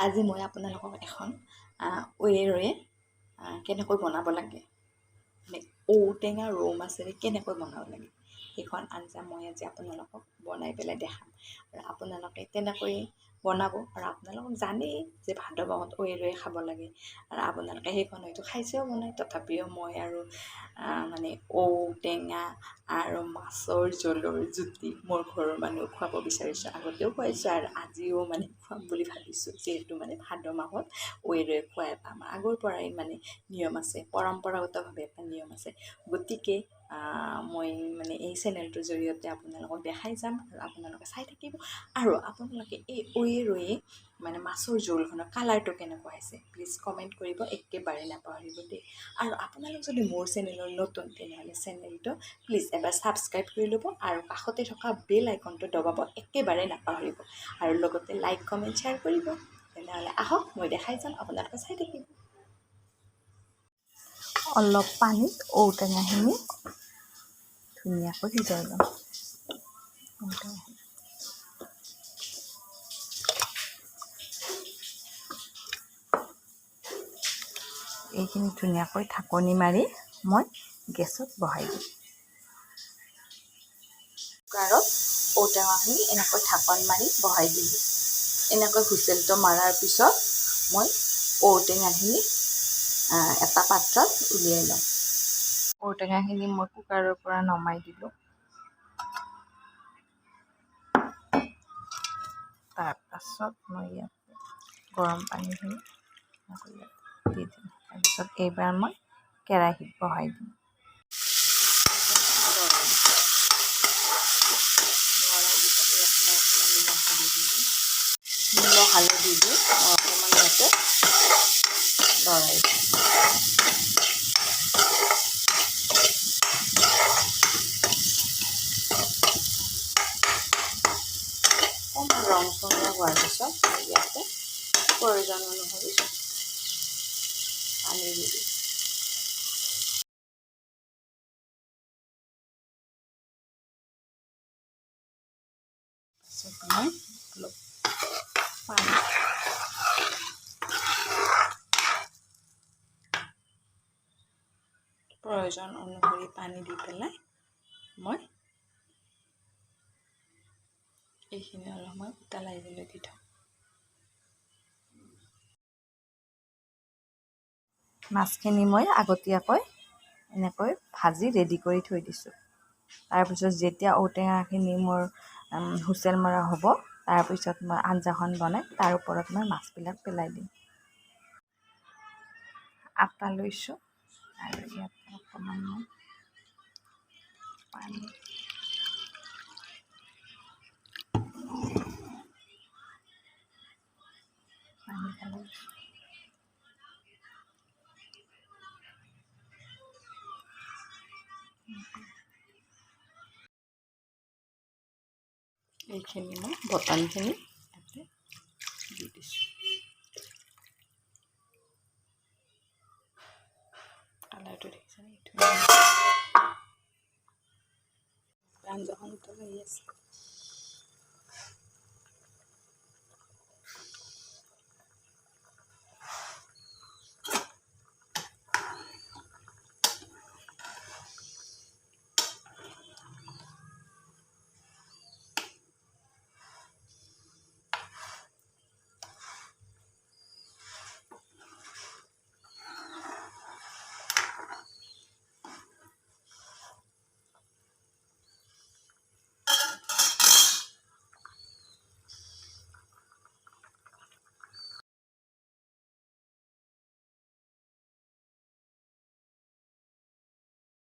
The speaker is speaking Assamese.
আজি মই আপোনালোকক এখন ৱেৰে কেনেকৈ বনাব লাগে, মানে ঔটেঙা ৰৌ মাছেৰে কেনেকৈ বনাব লাগে সেইখন আঞ্জা মই আজি আপোনালোকক বনাই পেলাই দেখাম। আৰু আপোনালোকে তেনেকৈ বনাব। আৰু আপোনালোকক জানেই যে ভাদ মাহত ৱেৰে খাব লাগে, আৰু আপোনালোকে সেইখন হয়তো খাইছেও বনাই। তথাপিও মই আৰু মানে ঔটেঙা আৰু মাছৰ জোলৰ জুতি মোৰ ঘৰৰ মানুহ খুৱাব বিচাৰিছোঁ। আগতেও খুৱাইছোঁ আৰু আজিও মানে খুৱাম বুলি ভাবিছোঁ, যিহেতু মানে ভাদ মাহত ৱেৰে খুৱাই আমাৰ আগৰ পৰাই মানে নিয়ম আছে, পৰম্পৰাগতভাৱে এটা নিয়ম আছে। গতিকে মই মানে এই চেনেলটোৰ জৰিয়তে আপোনালোকক দেখাই যাম, আৰু আপোনালোকে চাই থাকিব। আৰু আপোনালোকে এই ৱেৰে মানে মাছৰ জোলখনৰ কালাৰটো কেনেকুৱা হৈছে প্লিজ কমেণ্ট কৰিব, একেবাৰে নাপাহৰিব দেই। আৰু আপোনালোক যদি মোৰ চেনেলৰ নতুন, তেনেহ'লে চেনেলটো প্লিজ এবাৰ ছাবস্ক্ৰাইব কৰি ল'ব, আৰু কাষতে থকা বেল আইকনটো দবাব একেবাৰে নাপাহৰিব, আৰু লগতে লাইক কমেণ্ট শ্বেয়াৰ কৰিব। তেনেহ'লে আহক মই দেখাই যাম, আপোনালোকে চাই থাকিব। অলপ পানীত ঔটেঙাখিনি ধুনীয়াকৈ সিজাই ল'ম। এইখিনি ধুনীয়াকৈ ঢাকনি মাৰি মই গেছত বহাই দিম। কুকাৰত ঔটেঙাখিনি এনেকৈ ঢাকন মাৰি বহাই দিলোঁ। এনেকৈ হুইচেলটো মৰাৰ পিছত মই ঔটেঙাখিনি এটা পাত্ৰত উলিয়াই ল'ম। ঔটেঙাখিনি মই কুকাৰৰ পৰা নমাই দিলোঁ। তাৰপাছত মই ইয়াতে গৰম পানীখিনি দি দিম। তাৰপিছত এইবাৰ মই কেৰাহীত বহাই দিম। নিমখ হালধি দি অকণমান ইয়াতে লৰাই দিম। অকণমান ৰংচঙীয়া হোৱাৰ পিছত ইয়াতে প্ৰয়োজন অনুসৰি পানী দি দিম। তাৰপিছত মই অলপ পানী প্ৰয়োজন অনুসৰি পানী দি পেলাই মই এইখিনি অলপ মই উতলাইবলৈ দি থওঁ। মাছখিনি মই আগতীয়াকৈ এনেকৈ ভাজি ৰেডি কৰি থৈ দিছোঁ। তাৰপিছত যেতিয়া ঔটেঙাখিনি মোৰ হুইচেল মৰা হ'ব, তাৰপিছত মই আঞ্জাখন বনাই তাৰ ওপৰত মই মাছবিলাক পেলাই দিম। আটা লৈছোঁ, আৰু ইয়াতে অকণমান মই পানী ঢালি এইখিনি মই বটানখিনি ইয়াতে দি দিছোঁ। কালাৰটো দেখিছেনে? আঞ্জাখন উতলাই আছে।